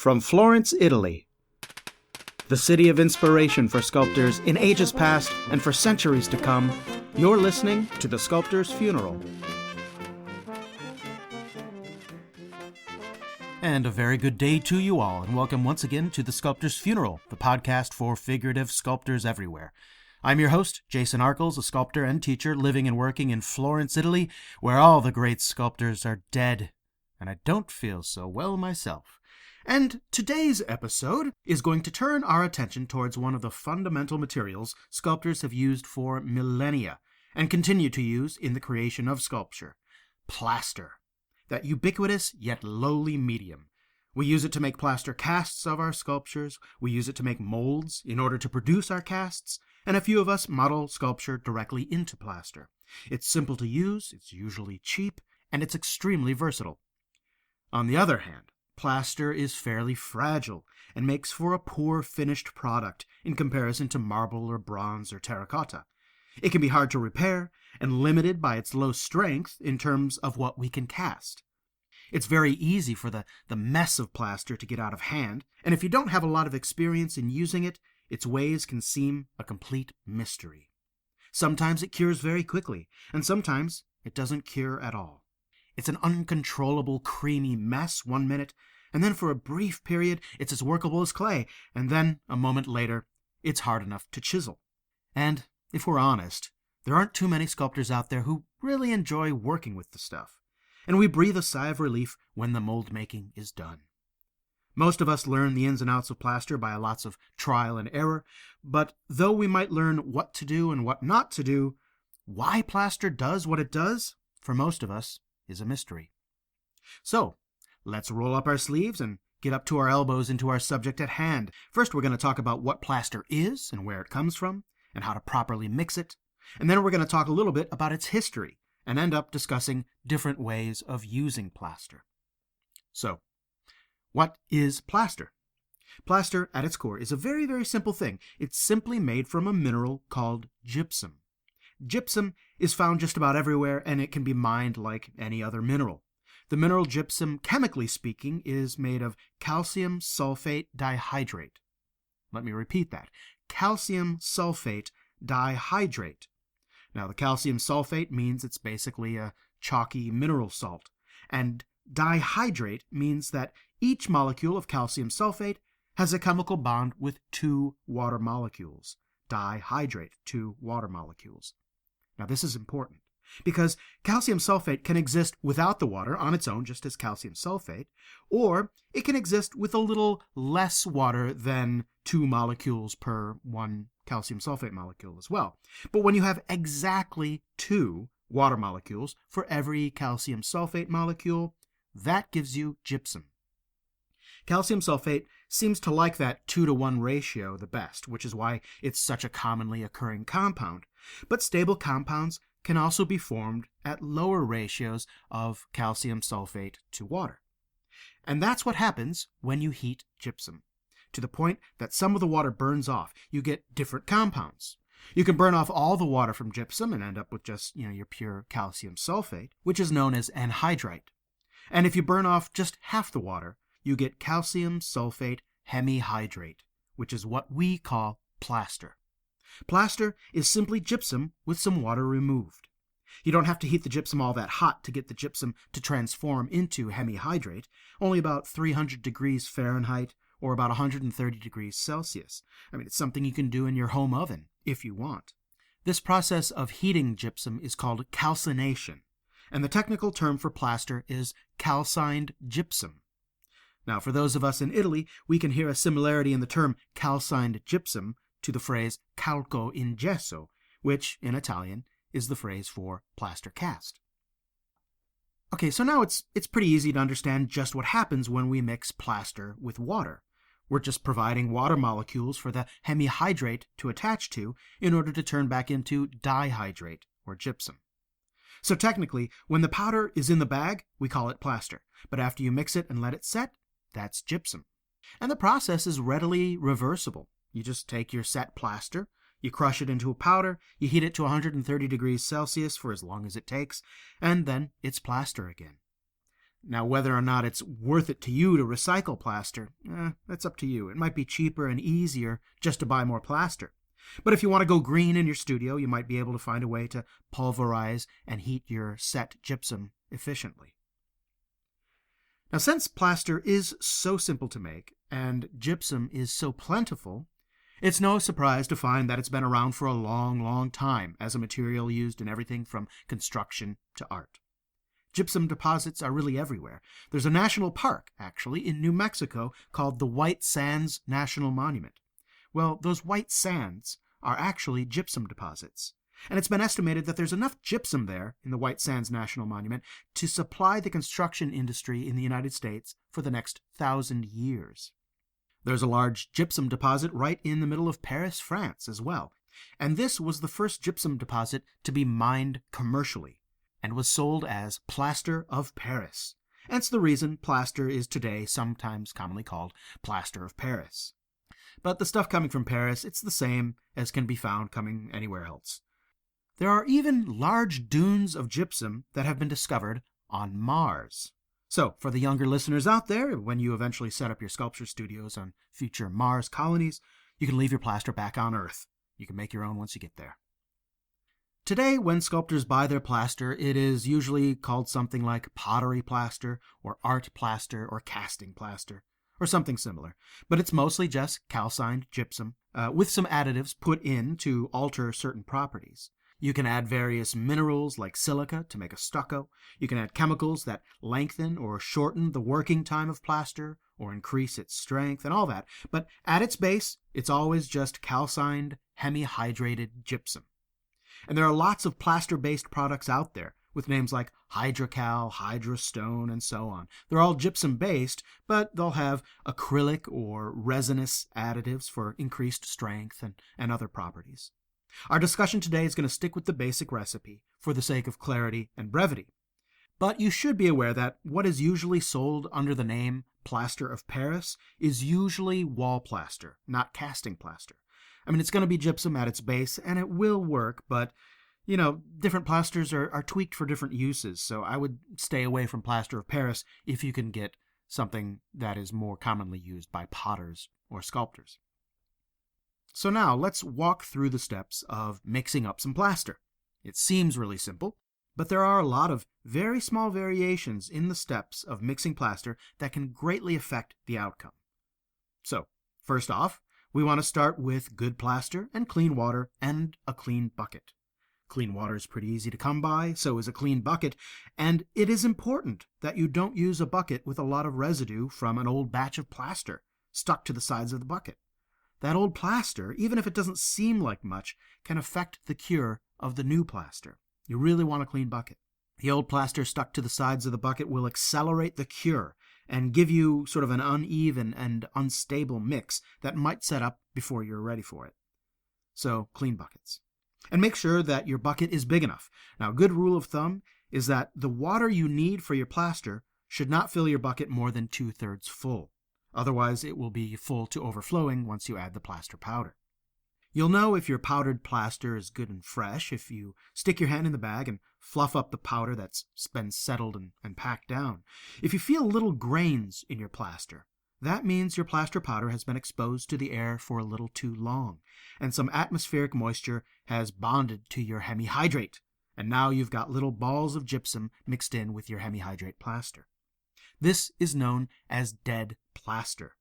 From Florence, Italy, the city of inspiration for sculptors in ages past and for centuries to come, you're listening to The Sculptor's Funeral. And a very good day to you all, and welcome once again to The Sculptor's Funeral, the podcast for figurative sculptors everywhere. I'm your host, Jason Arkles, a sculptor and teacher living and working in Florence, Italy, where all the great sculptors are dead, and I don't feel so well myself. And today's episode is going to turn our attention towards one of the fundamental materials sculptors have used for millennia and continue to use in the creation of sculpture: plaster. That ubiquitous yet lowly medium. We use it to make plaster casts of our sculptures, we use it to make molds in order to produce our casts, and a few of us model sculpture directly into plaster. It's simple to use, it's usually cheap, and it's extremely versatile. On the other hand, plaster is fairly fragile and makes for a poor finished product in comparison to marble or bronze or terracotta. It can be hard to repair and limited by its low strength in terms of what we can cast. It's very easy for the mess of plaster to get out of hand, and if you don't have a lot of experience in using it, its ways can seem a complete mystery. Sometimes it cures very quickly, and sometimes it doesn't cure at all. It's an uncontrollable, creamy mess one minute, and then for a brief period it's as workable as clay, and then, a moment later, it's hard enough to chisel. And, if we're honest, there aren't too many sculptors out there who really enjoy working with the stuff, and we breathe a sigh of relief when the mold making is done. Most of us learn the ins and outs of plaster by lots of trial and error, but though we might learn what to do and what not to do, why plaster does what it does, for most of us, is a mystery. So, let's roll up our sleeves and get up to our elbows into our subject at hand. First, we're going to talk about what plaster is and where it comes from, and how to properly mix it. And then we're going to talk a little bit about its history, and end up discussing different ways of using plaster. So, what is plaster? Plaster, at its core, is a very, very simple thing. It's simply made from a mineral called gypsum. Gypsum is found just about everywhere, and it can be mined like any other mineral. The mineral gypsum, chemically speaking, is made of calcium sulfate dihydrate. Let me repeat that. Calcium sulfate dihydrate. Now, the calcium sulfate means it's basically a chalky mineral salt, and dihydrate means that each molecule of calcium sulfate has a chemical bond with two water molecules. Dihydrate, two water molecules. Now, this is important, because calcium sulfate can exist without the water on its own, just as calcium sulfate, or it can exist with a little less water than 2 molecules per 1 calcium sulfate molecule as well. But when you have exactly 2 water molecules for every calcium sulfate molecule, that gives you gypsum. Calcium sulfate seems to like that 2-to-1 ratio the best, which is why it's such a commonly occurring compound. But stable compounds can also be formed at lower ratios of calcium sulfate to water. And that's what happens when you heat gypsum, to the point that some of the water burns off. You get different compounds. You can burn off all the water from gypsum and end up with just, your pure calcium sulfate, which is known as anhydrite. And if you burn off just half the water, you get calcium sulfate hemihydrate, which is what we call plaster. Plaster is simply gypsum with some water removed. You don't have to heat the gypsum all that hot to get the gypsum to transform into hemihydrate, only about 300 degrees Fahrenheit or about 130 degrees Celsius. It's something you can do in your home oven if you want. This process of heating gypsum is called calcination, and the technical term for plaster is calcined gypsum. Now, for those of us in Italy, we can hear a similarity in the term calcined gypsum to the phrase calco in gesso, which, in Italian, is the phrase for plaster cast. Okay, so now it's pretty easy to understand just what happens when we mix plaster with water. We're just providing water molecules for the hemihydrate to attach to in order to turn back into dihydrate, or gypsum. So technically, when the powder is in the bag, we call it plaster, but after you mix it and let it set, that's gypsum. And the process is readily reversible. You just take your set plaster, you crush it into a powder, you heat it to 130 degrees Celsius for as long as it takes, and then it's plaster again. Now, whether or not it's worth it to you to recycle plaster, that's up to you. It might be cheaper and easier just to buy more plaster. But if you want to go green in your studio, you might be able to find a way to pulverize and heat your set gypsum efficiently. Now, since plaster is so simple to make and gypsum is so plentiful, it's no surprise to find that it's been around for a long, long time as a material used in everything from construction to art. Gypsum deposits are really everywhere. There's a national park, actually, in New Mexico called the White Sands National Monument. Well, those white sands are actually gypsum deposits. And it's been estimated that there's enough gypsum there in the White Sands National Monument to supply the construction industry in the United States for the next 1,000 years. There's a large gypsum deposit right in the middle of Paris, France, as well. And this was the first gypsum deposit to be mined commercially, and was sold as Plaster of Paris. Hence the reason plaster is today sometimes commonly called Plaster of Paris. But the stuff coming from Paris, it's the same as can be found coming anywhere else. There are even large dunes of gypsum that have been discovered on Mars. So, for the younger listeners out there, when you eventually set up your sculpture studios on future Mars colonies, you can leave your plaster back on Earth. You can make your own once you get there. Today, when sculptors buy their plaster, it is usually called something like pottery plaster, or art plaster, or casting plaster, or something similar. But it's mostly just calcined gypsum, with some additives put in to alter certain properties. You can add various minerals like silica to make a stucco. You can add chemicals that lengthen or shorten the working time of plaster, or increase its strength, and all that. But at its base, it's always just calcined, hemihydrated gypsum. And there are lots of plaster-based products out there with names like Hydrocal, Hydrostone, and so on. They're all gypsum-based, but they'll have acrylic or resinous additives for increased strength and other properties. Our discussion today is going to stick with the basic recipe for the sake of clarity and brevity. But you should be aware that what is usually sold under the name Plaster of Paris is usually wall plaster, not casting plaster. I mean, it's going to be gypsum at its base, and it will work, but, different plasters are tweaked for different uses, so I would stay away from Plaster of Paris if you can get something that is more commonly used by potters or sculptors. So now, let's walk through the steps of mixing up some plaster. It seems really simple, but there are a lot of very small variations in the steps of mixing plaster that can greatly affect the outcome. So, first off, we want to start with good plaster and clean water and a clean bucket. Clean water is pretty easy to come by, so is a clean bucket, and it is important that you don't use a bucket with a lot of residue from an old batch of plaster stuck to the sides of the bucket. That old plaster, even if it doesn't seem like much, can affect the cure of the new plaster. You really want a clean bucket. The old plaster stuck to the sides of the bucket will accelerate the cure and give you sort of an uneven and unstable mix that might set up before you're ready for it. So, clean buckets. And make sure that your bucket is big enough. Now, a good rule of thumb is that the water you need for your plaster should not fill your bucket more than 2/3 full. Otherwise, it will be full to overflowing once you add the plaster powder. You'll know if your powdered plaster is good and fresh if you stick your hand in the bag and fluff up the powder that's been settled and packed down. If you feel little grains in your plaster, that means your plaster powder has been exposed to the air for a little too long, and some atmospheric moisture has bonded to your hemihydrate, and now you've got little balls of gypsum mixed in with your hemihydrate plaster. This is known as dead plaster.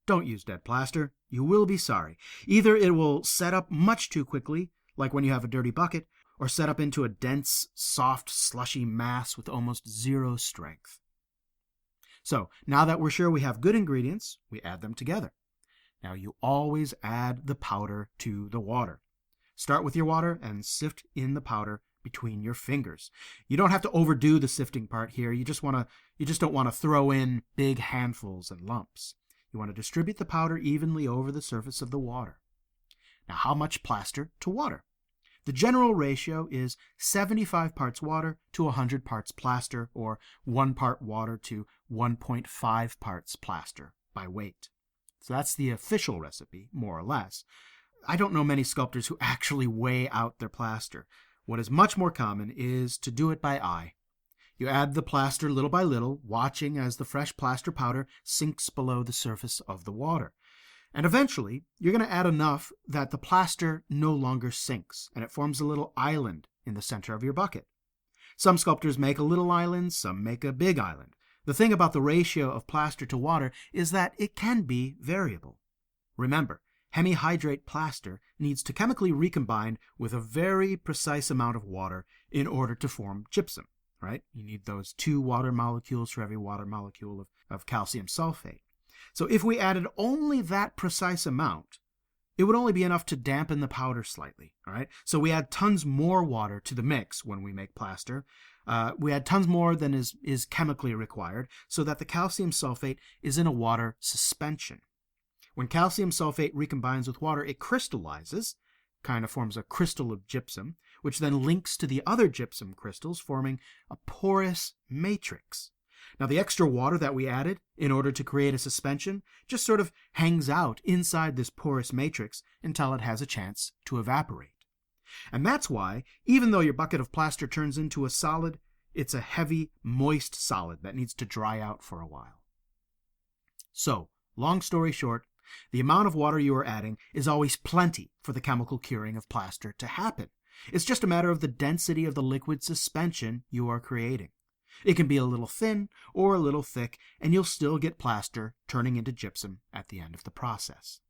Don't use dead plaster. You will be sorry. Either it will set up much too quickly, like when you have a dirty bucket, or set up into a dense, soft, slushy mass with almost zero strength. So, now that we're sure we have good ingredients, we add them together. Now, you always add the powder to the water. Start with your water and sift in the powder between your fingers. You don't have to overdo the sifting part here. You just don't want to throw in big handfuls and lumps. You want to distribute the powder evenly over the surface of the water. Now, how much plaster to water? The general ratio is 75 parts water to 100 parts plaster, or 1 part water to 1.5 parts plaster by weight. So that's the official recipe, more or less. I don't know many sculptors who actually weigh out their plaster. What is much more common is to do it by eye. You add the plaster little by little, watching as the fresh plaster powder sinks below the surface of the water. And eventually, you're going to add enough that the plaster no longer sinks, and it forms a little island in the center of your bucket. Some sculptors make a little island, some make a big island. The thing about the ratio of plaster to water is that it can be variable. Remember, hemihydrate plaster needs to chemically recombine with a very precise amount of water in order to form gypsum, right? You need those 2 water molecules for every water molecule of calcium sulfate. So if we added only that precise amount, it would only be enough to dampen the powder slightly, all right? So we add tons more water to the mix when we make plaster. We add tons more than is chemically required so that the calcium sulfate is in a water suspension. When calcium sulfate recombines with water, it crystallizes, kind of forms a crystal of gypsum, which then links to the other gypsum crystals, forming a porous matrix. Now, the extra water that we added in order to create a suspension just sort of hangs out inside this porous matrix until it has a chance to evaporate. And that's why, even though your bucket of plaster turns into a solid, it's a heavy, moist solid that needs to dry out for a while. So, long story short, the amount of water you are adding is always plenty for the chemical curing of plaster to happen. It's just a matter of the density of the liquid suspension you are creating. It can be a little thin or a little thick, and you'll still get plaster turning into gypsum at the end of the process.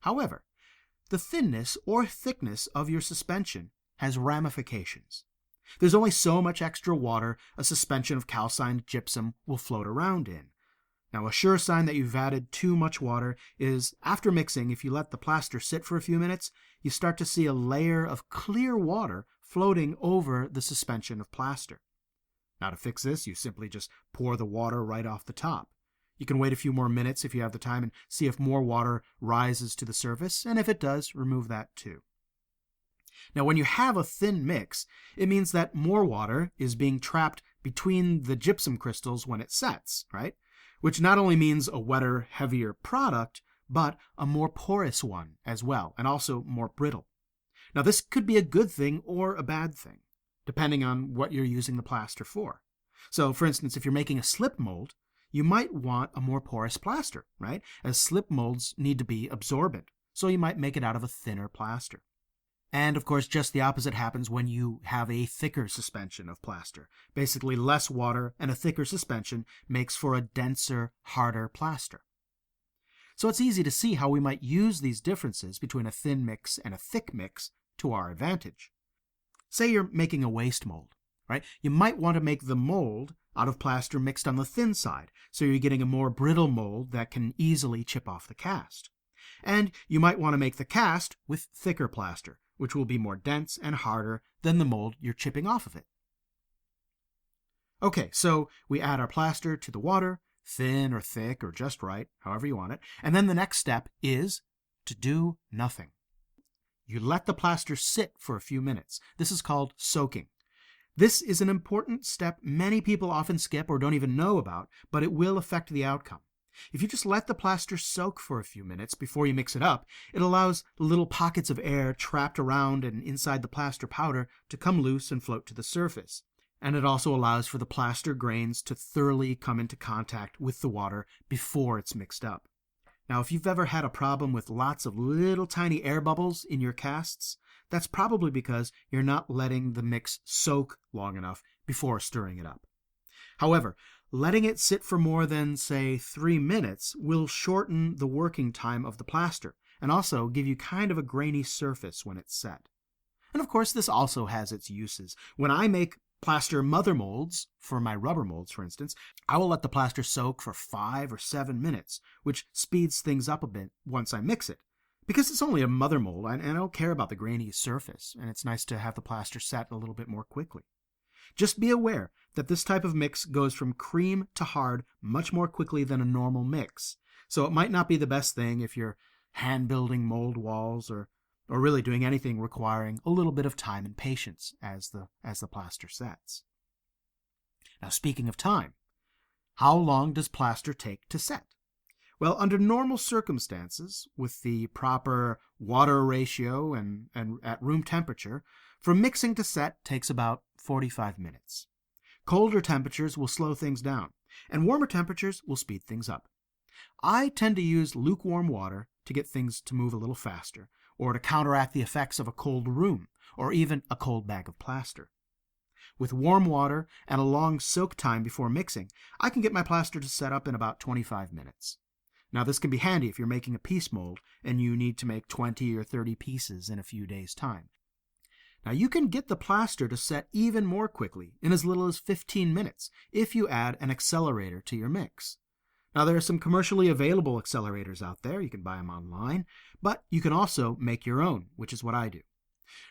However, the thinness or thickness of your suspension has ramifications. There's only so much extra water a suspension of calcined gypsum will float around in. Now, a sure sign that you've added too much water is, after mixing, if you let the plaster sit for a few minutes, you start to see a layer of clear water floating over the suspension of plaster. Now, to fix this, you simply just pour the water right off the top. You can wait a few more minutes if you have the time and see if more water rises to the surface, and if it does, remove that too. Now, when you have a thin mix, it means that more water is being trapped between the gypsum crystals when it sets, right? Which not only means a wetter, heavier product, but a more porous one as well, and also more brittle. Now, this could be a good thing or a bad thing, depending on what you're using the plaster for. So, for instance, if you're making a slip mold, you might want a more porous plaster, right? As slip molds need to be absorbent, so you might make it out of a thinner plaster. And, of course, just the opposite happens when you have a thicker suspension of plaster. Basically, less water and a thicker suspension makes for a denser, harder plaster. So it's easy to see how we might use these differences between a thin mix and a thick mix to our advantage. Say you're making a waste mold, right? You might want to make the mold out of plaster mixed on the thin side, so you're getting a more brittle mold that can easily chip off the cast. And you might want to make the cast with thicker plaster, which will be more dense and harder than the mold you're chipping off of it. Okay, so we add our plaster to the water, thin or thick or just right, however you want it, and then the next step is to do nothing. You let the plaster sit for a few minutes. This is called soaking. This is an important step many people often skip or don't even know about, but it will affect the outcome. If you just let the plaster soak for a few minutes before you mix it up, it allows little pockets of air trapped around and inside the plaster powder to come loose and float to the surface. And it also allows for the plaster grains to thoroughly come into contact with the water before it's mixed up. Now, if you've ever had a problem with lots of little tiny air bubbles in your casts, that's probably because you're not letting the mix soak long enough before stirring it up. However, letting it sit for more than, say, 3 minutes will shorten the working time of the plaster and also give you kind of a grainy surface when it's set. And of course, this also has its uses. When I make plaster mother molds, for my rubber molds, for instance, I will let the plaster soak for 5 or 7 minutes, which speeds things up a bit once I mix it. Because it's only a mother mold, and I don't care about the grainy surface, and it's nice to have the plaster set a little bit more quickly. Just be aware that this type of mix goes from cream to hard much more quickly than a normal mix. So it might not be the best thing if you're hand-building mold walls or really doing anything requiring a little bit of time and patience as the plaster sets. Now, speaking of time, how long does plaster take to set? Well, under normal circumstances, with the proper water ratio and at room temperature, from mixing to set takes about 45 minutes. Colder temperatures will slow things down, and warmer temperatures will speed things up. I tend to use lukewarm water to get things to move a little faster, or to counteract the effects of a cold room, or even a cold bag of plaster. With warm water and a long soak time before mixing, I can get my plaster to set up in about 25 minutes. Now, this can be handy if you're making a piece mold and you need to make 20 or 30 pieces in a few days' time. Now, you can get the plaster to set even more quickly, in as little as 15 minutes, if you add an accelerator to your mix. Now, there are some commercially available accelerators out there. You can buy them online, but you can also make your own, which is what I do.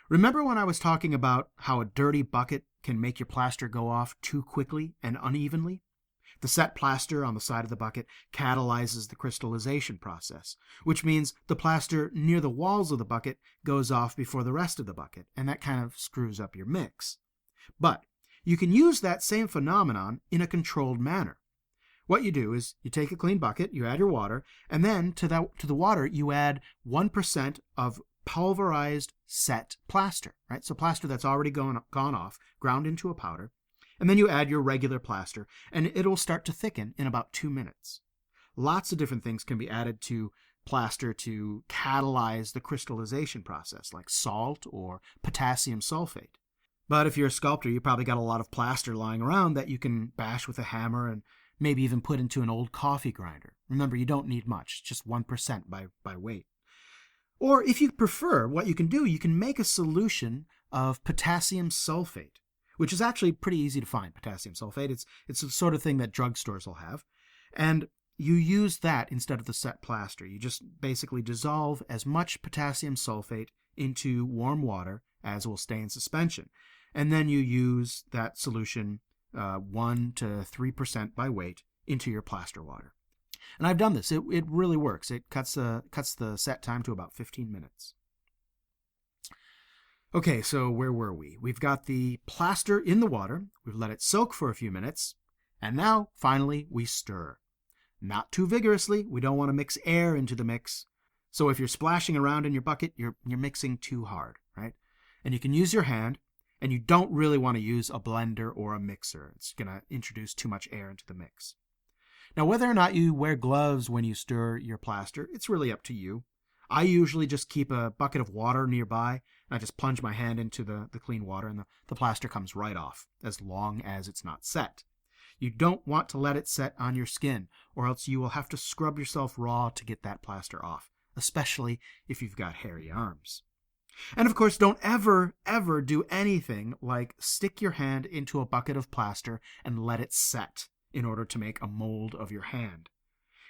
Remember when I was talking about how a dirty bucket can make your plaster go off too quickly and unevenly? The set plaster on the side of the bucket catalyzes the crystallization process, which means the plaster near the walls of the bucket goes off before the rest of the bucket, and that kind of screws up your mix. But you can use that same phenomenon in a controlled manner. What you do is you take a clean bucket, you add your water, and then to the water you add 1% of pulverized set plaster, right? So plaster that's already gone off, ground into a powder, and then you add your regular plaster, and it'll start to thicken in about 2 minutes. Lots of different things can be added to plaster to catalyze the crystallization process, like salt or potassium sulfate. But if you're a sculptor, you probably got a lot of plaster lying around that you can bash with a hammer and maybe even put into an old coffee grinder. Remember, you don't need much, just 1% by weight. Or if you prefer, what you can do, you can make a solution of potassium sulfate, which is actually pretty easy to find, potassium sulfate. It's the sort of thing that drugstores will have. And you use that instead of the set plaster. You just basically dissolve as much potassium sulfate into warm water as will stay in suspension. And then you use that solution 1 to 3% by weight into your plaster water. And I've done this. It really works. It cuts the set time to about 15 minutes. Okay, so where were we? We've got the plaster in the water. We've let it soak for a few minutes. And now, finally, we stir. Not too vigorously. We don't want to mix air into the mix. So if you're splashing around in your bucket, you're mixing too hard, right? And you can use your hand, and you don't really want to use a blender or a mixer. It's going to introduce too much air into the mix. Now, whether or not you wear gloves when you stir your plaster, it's really up to you. I usually just keep a bucket of water nearby, and I just plunge my hand into the clean water, and the plaster comes right off, as long as it's not set. You don't want to let it set on your skin, or else you will have to scrub yourself raw to get that plaster off, especially if you've got hairy arms. And of course, don't ever do anything like stick your hand into a bucket of plaster and let it set in order to make a mold of your hand.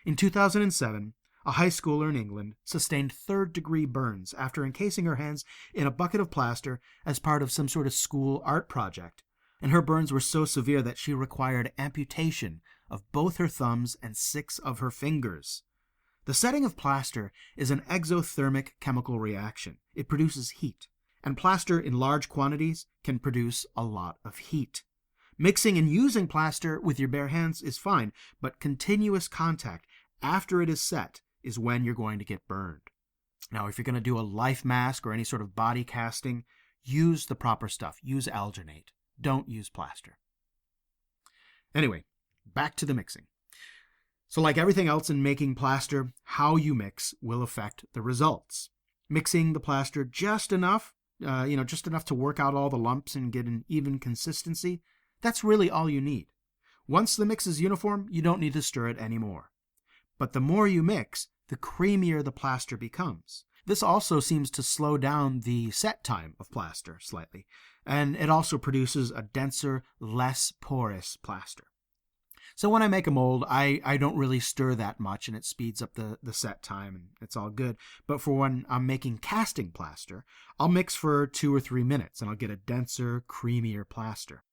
In 2007, a high schooler in England sustained third-degree burns after encasing her hands in a bucket of plaster as part of some sort of school art project, and her burns were so severe that she required amputation of both her thumbs and 6 of her fingers. The setting of plaster is an exothermic chemical reaction. It produces heat, and plaster in large quantities can produce a lot of heat. Mixing and using plaster with your bare hands is fine, but continuous contact after it is set is when you're going to get burned. Now, if you're going to do a life mask or any sort of body casting, use the proper stuff. Use alginate. Don't use plaster. Anyway, back to the mixing. So like everything else in making plaster, how you mix will affect the results. Mixing the plaster just enough, just enough to work out all the lumps and get an even consistency, that's really all you need. Once the mix is uniform, you don't need to stir it anymore. But the more you mix, the creamier the plaster becomes. This also seems to slow down the set time of plaster slightly, and it also produces a denser, less porous plaster. So when I make a mold, I don't really stir that much, and it speeds up the set time, and it's all good. But for when I'm making casting plaster, I'll mix for 2 or 3 minutes, and I'll get a denser, creamier plaster.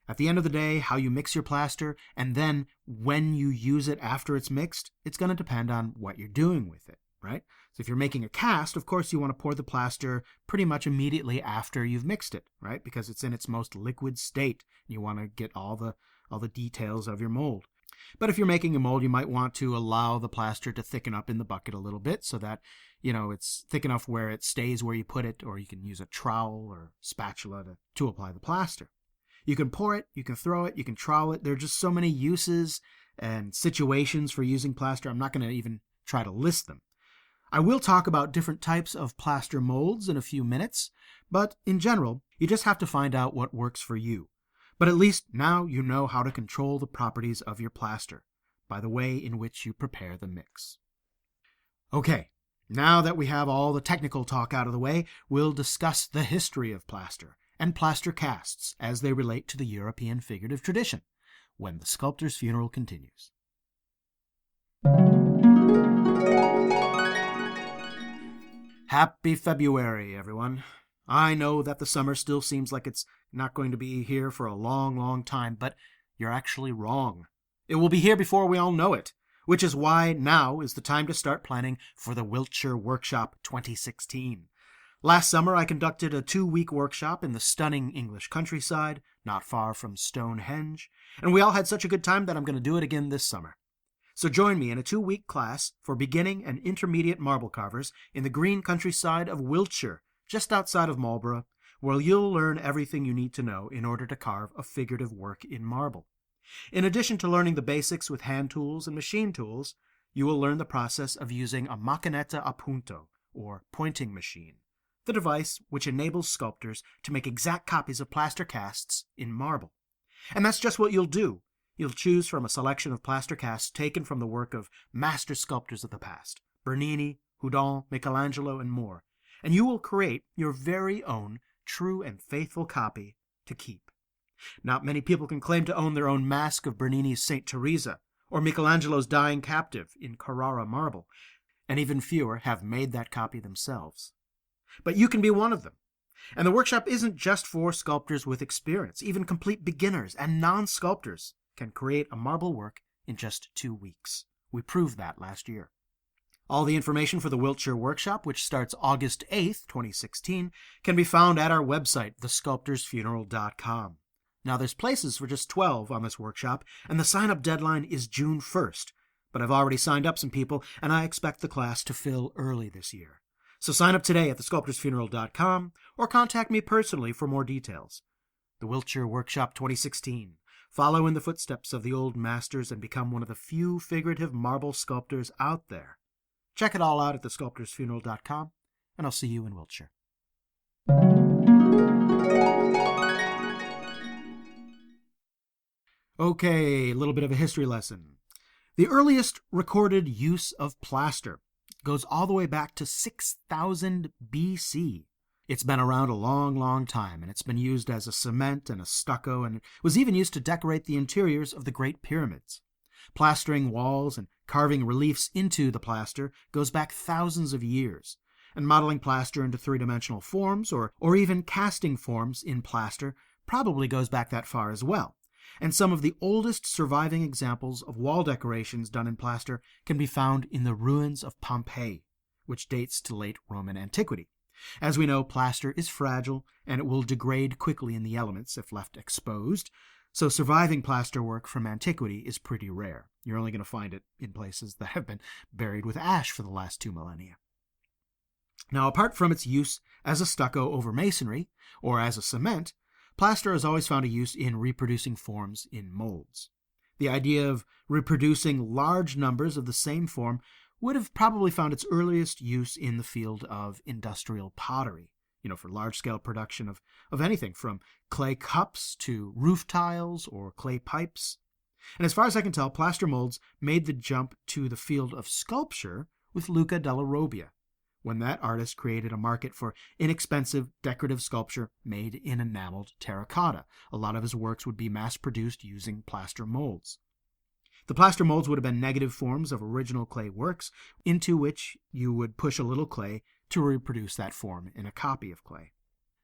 At the end of the day, how you mix your plaster, and then when you use it after it's mixed, it's going to depend on what you're doing with it, right? So if you're making a cast, of course you want to pour the plaster pretty much immediately after you've mixed it, right? Because it's in its most liquid state. You want to get all the details of your mold. But if you're making a mold, you might want to allow the plaster to thicken up in the bucket a little bit so that, it's thick enough where it stays where you put it, or you can use a trowel or spatula to apply the plaster. You can pour it, you can throw it, you can trowel it. There are just so many uses and situations for using plaster. I'm not going to even try to list them. I will talk about different types of plaster molds in a few minutes, but in general, you just have to find out what works for you. But at least now you know how to control the properties of your plaster by the way in which you prepare the mix. Okay, now that we have all the technical talk out of the way, we'll discuss the history of plaster and plaster casts as they relate to the European figurative tradition, when the sculptor's funeral continues. Happy February, everyone. I know that the summer still seems like it's not going to be here for a long, long time, but you're actually wrong. It will be here before we all know it, which is why now is the time to start planning for the Wiltshire Workshop 2016. Last summer, I conducted a 2-week workshop in the stunning English countryside, not far from Stonehenge, and we all had such a good time that I'm going to do it again this summer. So join me in a 2-week class for beginning and intermediate marble carvers in the green countryside of Wiltshire, just outside of Marlborough, where you'll learn everything you need to know in order to carve a figurative work in marble. In addition to learning the basics with hand tools and machine tools, you will learn the process of using a macchinetta a punto, or pointing machine, the device which enables sculptors to make exact copies of plaster casts in marble. And that's just what you'll do. You'll choose from a selection of plaster casts taken from the work of master sculptors of the past, Bernini, Houdon, Michelangelo, and more, and you will create your very own true and faithful copy to keep. Not many people can claim to own their own mask of Bernini's St. Teresa, or Michelangelo's Dying Captive in Carrara marble, and even fewer have made that copy themselves. But you can be one of them. And the workshop isn't just for sculptors with experience. Even complete beginners and non-sculptors can create a marble work in just 2 weeks. We proved that last year. All the information for the Wiltshire Workshop, which starts August 8th, 2016, can be found at our website, thesculptorsfuneral.com. Now, there's places for just 12 on this workshop, and the sign-up deadline is June 1st. But I've already signed up some people, and I expect the class to fill early this year. So sign up today at thesculptorsfuneral.com or contact me personally for more details. The Wiltshire Workshop 2016. Follow in the footsteps of the old masters and become one of the few figurative marble sculptors out there. Check it all out at thesculptorsfuneral.com, and I'll see you in Wiltshire. Okay, a little bit of a history lesson. The earliest recorded use of plaster goes all the way back to 6000 BC. It's been around a long, long time, and it's been used as a cement and a stucco, and it was even used to decorate the interiors of the Great Pyramids. Plastering walls and carving reliefs into the plaster goes back thousands of years, and modeling plaster into three-dimensional forms or even casting forms in plaster probably goes back that far as well. And some of the oldest surviving examples of wall decorations done in plaster can be found in the ruins of Pompeii, which dates to late Roman antiquity. As we know, plaster is fragile, and it will degrade quickly in the elements if left exposed, so surviving plaster work from antiquity is pretty rare. You're only going to find it in places that have been buried with ash for the last 2 millennia. Now, apart from its use as a stucco over masonry, or as a cement, plaster has always found a use in reproducing forms in molds. The idea of reproducing large numbers of the same form would have probably found its earliest use in the field of industrial pottery, for large-scale production of anything from clay cups to roof tiles or clay pipes. And as far as I can tell, plaster molds made the jump to the field of sculpture with Luca della Robbia, when that artist created a market for inexpensive decorative sculpture made in enameled terracotta. A lot of his works would be mass-produced using plaster molds. The plaster molds would have been negative forms of original clay works, into which you would push a little clay to reproduce that form in a copy of clay.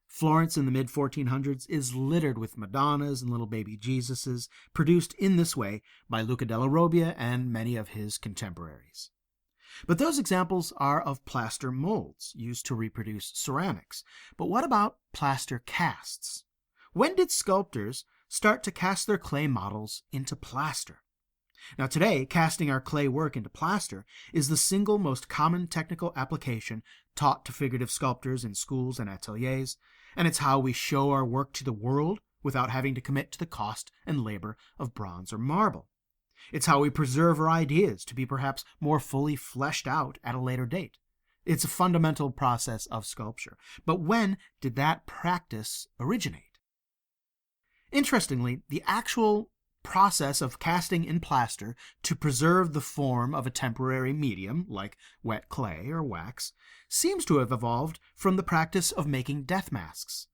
Florence in the mid-1400s is littered with Madonnas and little baby Jesuses, produced in this way by Luca della Robbia and many of his contemporaries. But those examples are of plaster molds used to reproduce ceramics. But what about plaster casts? When did sculptors start to cast their clay models into plaster? Now today, casting our clay work into plaster is the single most common technical application taught to figurative sculptors in schools and ateliers, and it's how we show our work to the world without having to commit to the cost and labor of bronze or marble. It's how we preserve our ideas to be perhaps more fully fleshed out at a later date. It's a fundamental process of sculpture. But when did that practice originate? Interestingly, the actual process of casting in plaster to preserve the form of a temporary medium, like wet clay or wax, seems to have evolved from the practice of making death masks.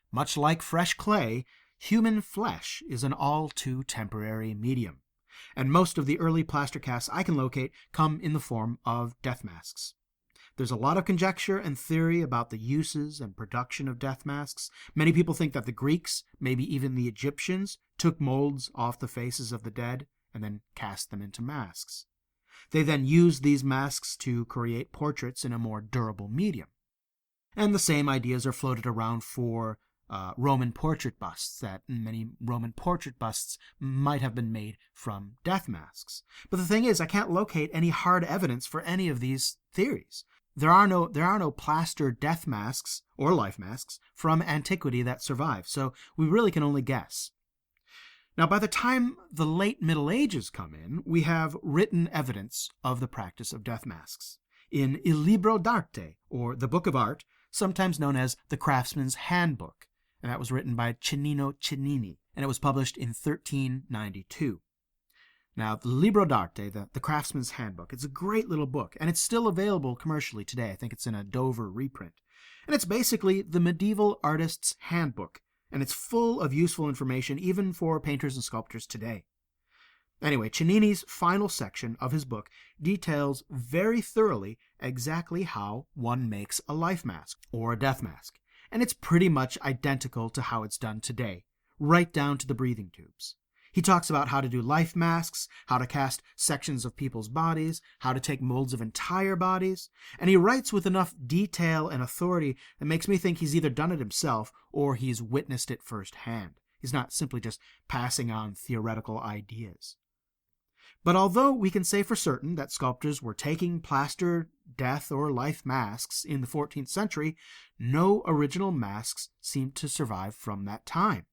Much like fresh clay, human flesh is an all too temporary medium, and most of the early plaster casts I can locate come in the form of death masks. There's a lot of conjecture and theory about the uses and production of death masks. Many people think that the Greeks, maybe even the Egyptians, took molds off the faces of the dead and then cast them into masks. They then used these masks to create portraits in a more durable medium. And the same ideas are floated around for Roman portrait busts, that many Roman portrait busts might have been made from death masks. But the thing is, I can't locate any hard evidence for any of these theories. There are no plaster death masks or life masks from antiquity that survive, so we really can only guess. Now, by the time the late Middle Ages come in, we have written evidence of the practice of death masks. In Il Libro d'Arte, or the Book of Art, sometimes known as the Craftsman's Handbook, and that was written by Cennino Cennini, and it was published in 1392. Now, the Libro d'Arte, the Craftsman's Handbook, it's a great little book, and it's still available commercially today. I think it's in a Dover reprint. And it's basically the medieval artist's handbook, and it's full of useful information even for painters and sculptors today. Anyway, Cennini's final section of his book details very thoroughly exactly how one makes a life mask or a death mask, and it's pretty much identical to how it's done today, right down to the breathing tubes. He talks about how to do life masks, how to cast sections of people's bodies, how to take molds of entire bodies, and he writes with enough detail and authority that makes me think he's either done it himself or he's witnessed it firsthand. He's not simply just passing on theoretical ideas. But although we can say for certain that sculptors were taking plaster death or life masks in the 14th century, no original masks seem to survive from that time.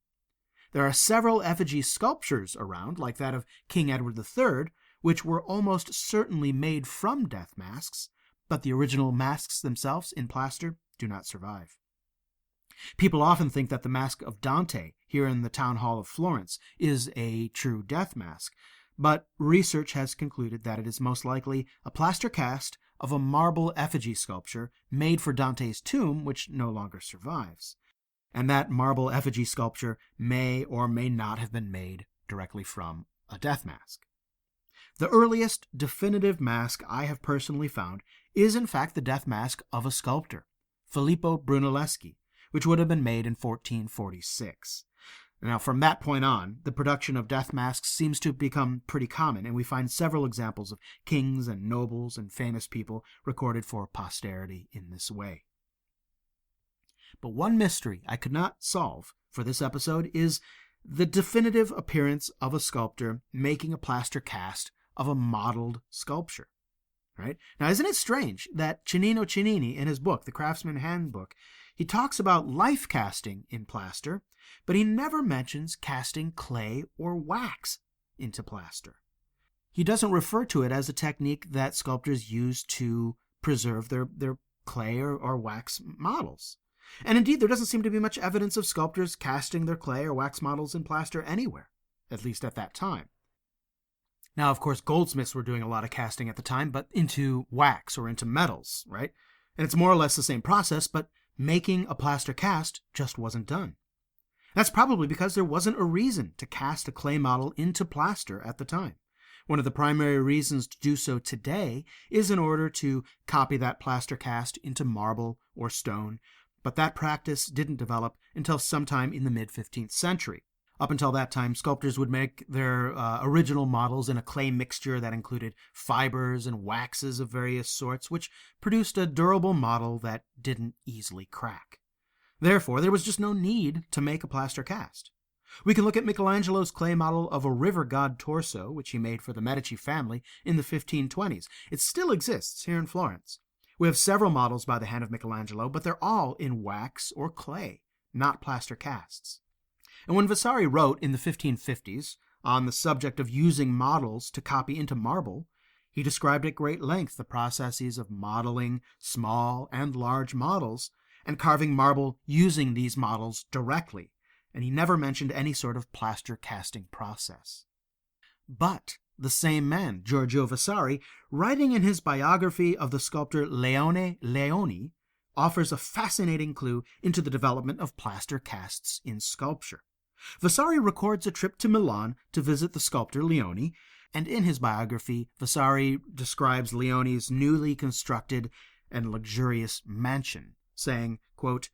There are several effigy sculptures around, like that of King Edward III, which were almost certainly made from death masks, but the original masks themselves in plaster do not survive. People often think that the mask of Dante, here in the town hall of Florence, is a true death mask, but research has concluded that it is most likely a plaster cast of a marble effigy sculpture made for Dante's tomb, which no longer survives. And that marble effigy sculpture may or may not have been made directly from a death mask. The earliest definitive mask I have personally found is in fact the death mask of a sculptor, Filippo Brunelleschi, which would have been made in 1446. Now, from that point on, the production of death masks seems to have become pretty common, and we find several examples of kings and nobles and famous people recorded for posterity in this way. But one mystery I could not solve for this episode is the definitive appearance of a sculptor making a plaster cast of a modeled sculpture. Right? Now, isn't it strange that Cennino Cennini, in his book, The Craftsman Handbook, he talks about life casting in plaster, but he never mentions casting clay or wax into plaster. He doesn't refer to it as a technique that sculptors use to preserve their clay or wax models. And indeed, there doesn't seem to be much evidence of sculptors casting their clay or wax models in plaster anywhere, at least at that time. Now, of course, goldsmiths were doing a lot of casting at the time, but into wax or into metals, right? And it's more or less the same process, but making a plaster cast just wasn't done. That's probably because there wasn't a reason to cast a clay model into plaster at the time. One of the primary reasons to do so today is in order to copy that plaster cast into marble or stone, but that practice didn't develop until sometime in the mid-15th century. Up until that time, sculptors would make their original models in a clay mixture that included fibers and waxes of various sorts, which produced a durable model that didn't easily crack. Therefore, there was just no need to make a plaster cast. We can look at Michelangelo's clay model of a river god torso, which he made for the Medici family in the 1520s. It still exists here in Florence. We have several models by the hand of Michelangelo, but they're all in wax or clay, not plaster casts. And when Vasari wrote in the 1550s on the subject of using models to copy into marble, he described at great length the processes of modeling small and large models and carving marble using these models directly, and he never mentioned any sort of plaster casting process. But the same man, Giorgio Vasari, writing in his biography of the sculptor Leone Leoni, offers a fascinating clue into the development of plaster casts in sculpture. Vasari records a trip to Milan to visit the sculptor Leoni, and in his biography, Vasari describes Leoni's newly constructed and luxurious mansion, saying, quote,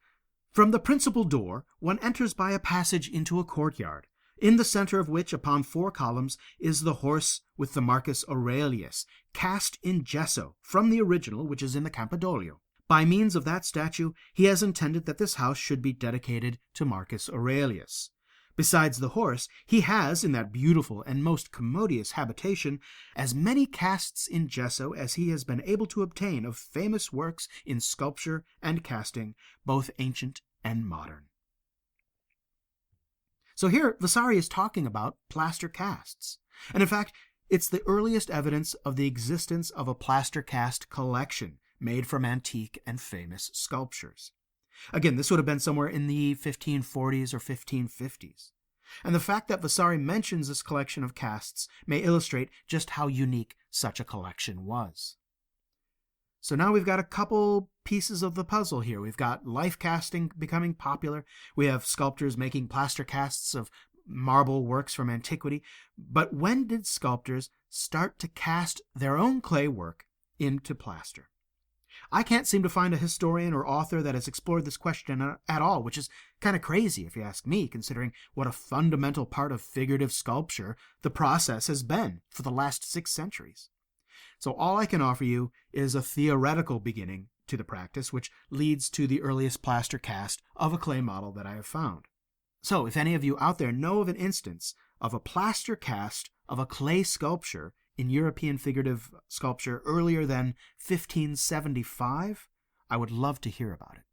"From the principal door, one enters by a passage into a courtyard, in the center of which, upon 4 columns, is the horse with the Marcus Aurelius, cast in gesso from the original which is in the Campidoglio. By means of that statue, he has intended that this house should be dedicated to Marcus Aurelius. Besides the horse, he has, in that beautiful and most commodious habitation, as many casts in gesso as he has been able to obtain of famous works in sculpture and casting, both ancient and modern." So here, Vasari is talking about plaster casts. And in fact, it's the earliest evidence of the existence of a plaster cast collection made from antique and famous sculptures. Again, this would have been somewhere in the 1540s or 1550s. And the fact that Vasari mentions this collection of casts may illustrate just how unique such a collection was. So now we've got a couple pieces of the puzzle here. We've got life casting becoming popular. We have sculptors making plaster casts of marble works from antiquity. But when did sculptors start to cast their own clay work into plaster? I can't seem to find a historian or author that has explored this question at all, which is kind of crazy if you ask me, considering what a fundamental part of figurative sculpture the process has been for the last 6 centuries. So all I can offer you is a theoretical beginning to the practice, which leads to the earliest plaster cast of a clay model that I have found. So if any of you out there know of an instance of a plaster cast of a clay sculpture in European figurative sculpture earlier than 1575, I would love to hear about it.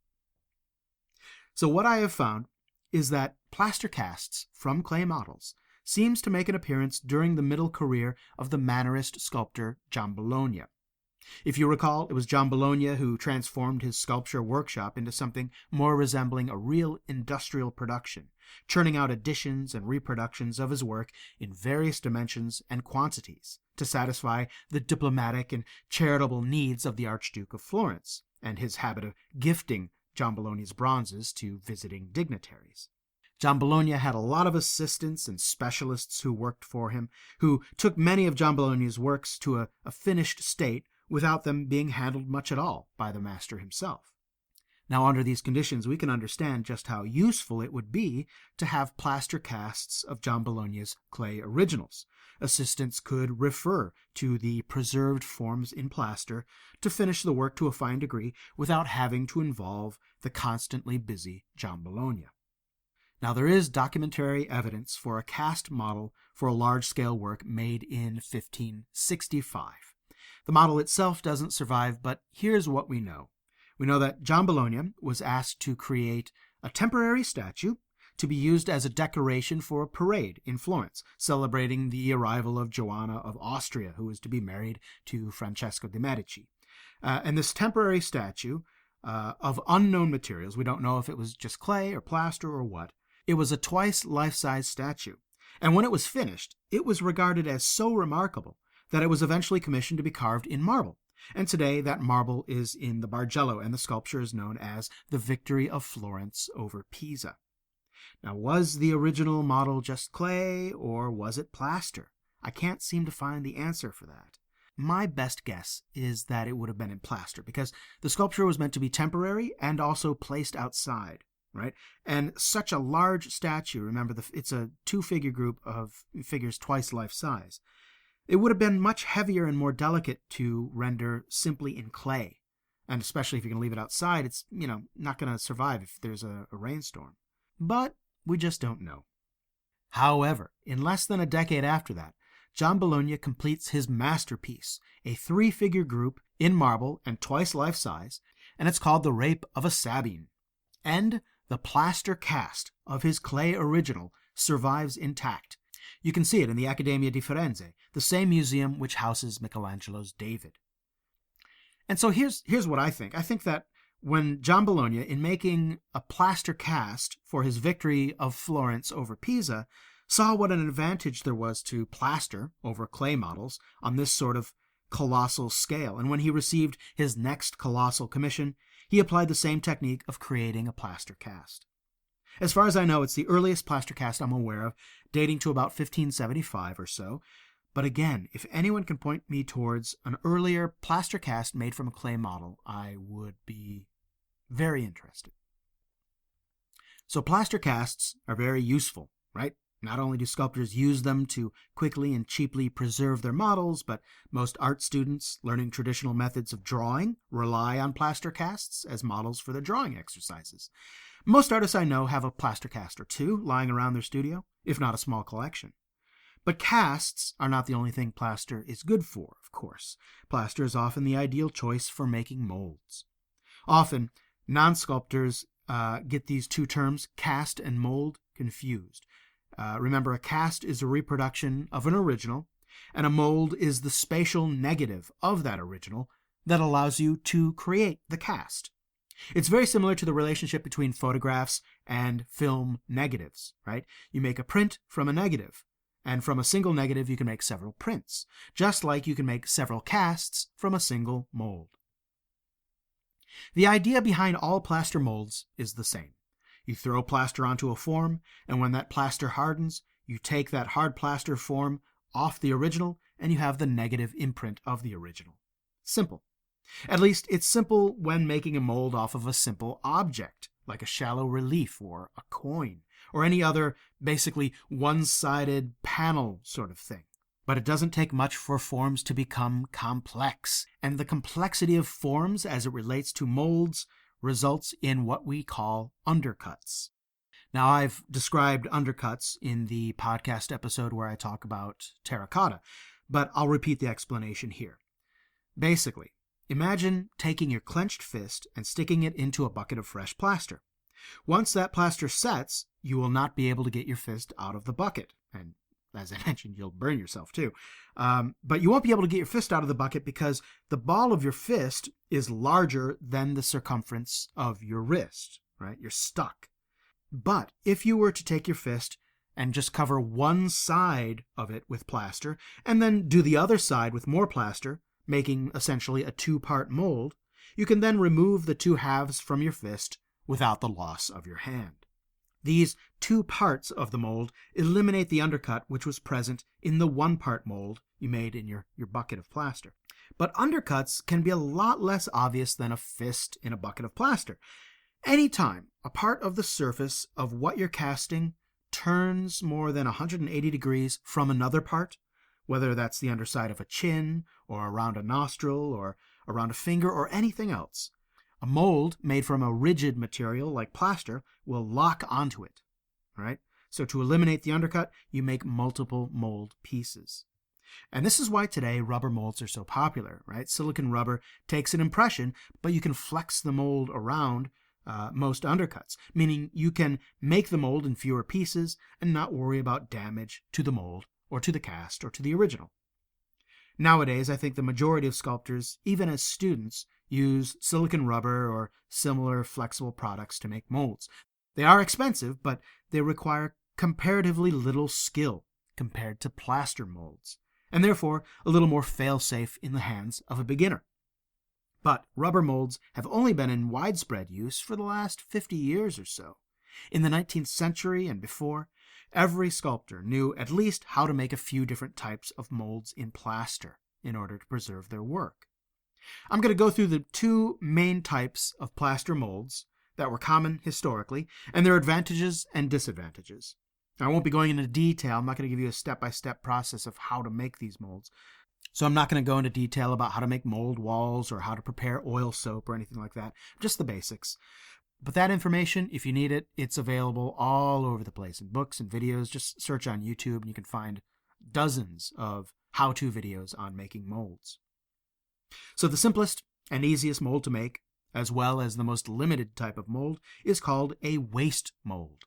So what I have found is that plaster casts from clay models seems to make an appearance during the middle career of the Mannerist sculptor John Bologna. If you recall, it was John Bologna who transformed his sculpture workshop into something more resembling a real industrial production, churning out editions and reproductions of his work in various dimensions and quantities to satisfy the diplomatic and charitable needs of the Archduke of Florence and his habit of gifting John Bologna's bronzes to visiting dignitaries. John Bologna had a lot of assistants and specialists who worked for him, who took many of John Bologna's works to a finished state without them being handled much at all by the master himself. Now, under these conditions, we can understand just how useful it would be to have plaster casts of John Bologna's clay originals. Assistants could refer to the preserved forms in plaster to finish the work to a fine degree without having to involve the constantly busy John Bologna. Now, there is documentary evidence for a cast model for a large-scale work made in 1565. The model itself doesn't survive, but here's what we know. We know that John Bologna was asked to create a temporary statue to be used as a decoration for a parade in Florence, celebrating the arrival of Joanna of Austria, who was to be married to Francesco de' Medici. And this temporary statue of unknown materials, we don't know if it was just clay or plaster or what, it was a twice life-size statue. And when it was finished, it was regarded as so remarkable that it was eventually commissioned to be carved in marble. And today that marble is in the Bargello, and the sculpture is known as the Victory of Florence over Pisa. Now, was the original model just clay, or was it plaster? I can't seem to find the answer for that. My best guess is that it would have been in plaster, because the sculpture was meant to be temporary and also placed outside, right? And such a large statue, remember, it's a 2-figure group of figures twice life size. It would have been much heavier and more delicate to render simply in clay. And especially if you're going to leave it outside, it's, not going to survive if there's a rainstorm. But we just don't know. However, in less than a decade after that, John Bologna completes his masterpiece, a 3-figure group in marble and twice life size, and it's called The Rape of a Sabine. And the plaster cast of his clay original survives intact. You can see it in the Accademia di Firenze, the same museum which houses Michelangelo's David. And so here's what I think. I think that when John Bologna, in making a plaster cast for his victory of Florence over Pisa, saw what an advantage there was to plaster over clay models on this sort of colossal scale. And when he received his next colossal commission, he applied the same technique of creating a plaster cast. As far as I know, it's the earliest plaster cast I'm aware of, dating to about 1575 or so. But again, if anyone can point me towards an earlier plaster cast made from a clay model, I would be very interested. So plaster casts are very useful, right? Not only do sculptors use them to quickly and cheaply preserve their models, but most art students learning traditional methods of drawing rely on plaster casts as models for their drawing exercises. Most artists I know have a plaster cast or two lying around their studio, if not a small collection. But casts are not the only thing plaster is good for, of course. Plaster is often the ideal choice for making molds. Often, non-sculptors get these two terms, cast and mold, confused. Remember, a cast is a reproduction of an original, and a mold is the spatial negative of that original that allows you to create the cast. It's very similar to the relationship between photographs and film negatives, right? You make a print from a negative, and from a single negative you can make several prints, just like you can make several casts from a single mold. The idea behind all plaster molds is the same. You throw plaster onto a form, and when that plaster hardens, you take that hard plaster form off the original, and you have the negative imprint of the original. Simple. At least it's simple when making a mold off of a simple object, like a shallow relief or a coin, or any other basically one-sided panel sort of thing. But it doesn't take much for forms to become complex, and the complexity of forms as it relates to molds results in what we call undercuts. Now, I've described undercuts in the podcast episode where I talk about terracotta, but I'll repeat the explanation here. Basically, imagine taking your clenched fist and sticking it into a bucket of fresh plaster. Once that plaster sets, you will not be able to get your fist out of the bucket, and as I mentioned, you'll burn yourself too. But you won't be able to get your fist out of the bucket because the ball of your fist is larger than the circumference of your wrist, right? You're stuck. But if you were to take your fist and just cover one side of it with plaster, and then do the other side with more plaster, making essentially a two-part mold, you can then remove the two halves from your fist without the loss of your hand. These two parts of the mold eliminate the undercut which was present in the one-part mold you made in your bucket of plaster. But undercuts can be a lot less obvious than a fist in a bucket of plaster. Anytime a part of the surface of what you're casting turns more than 180 degrees from another part, whether that's the underside of a chin, or around a nostril, or around a finger, or anything else, a mold made from a rigid material like plaster will lock onto it, right? So to eliminate the undercut, you make multiple mold pieces. And this is why today rubber molds are so popular, right? Silicon rubber takes an impression, but you can flex the mold around most undercuts, meaning you can make the mold in fewer pieces and not worry about damage to the mold or to the cast or to the original. Nowadays, I think the majority of sculptors, even as students, use silicon rubber or similar flexible products to make molds. They are expensive, but they require comparatively little skill compared to plaster molds, and therefore a little more fail-safe in the hands of a beginner. But rubber molds have only been in widespread use for the last 50 years or so. In the 19th century and before, every sculptor knew at least how to make a few different types of molds in plaster in order to preserve their work. I'm going to go through the two main types of plaster molds that were common historically, and their advantages and disadvantages. I won't be going into detail. I'm not going to give you a step-by-step process of how to make these molds. So I'm not going to go into detail about how to make mold walls or how to prepare oil soap or anything like that. Just the basics. But that information, if you need it, it's available all over the place in books and videos. Just search on YouTube and you can find dozens of how-to videos on making molds. So the simplest and easiest mold to make as well as the most limited type of mold, is called a waste mold.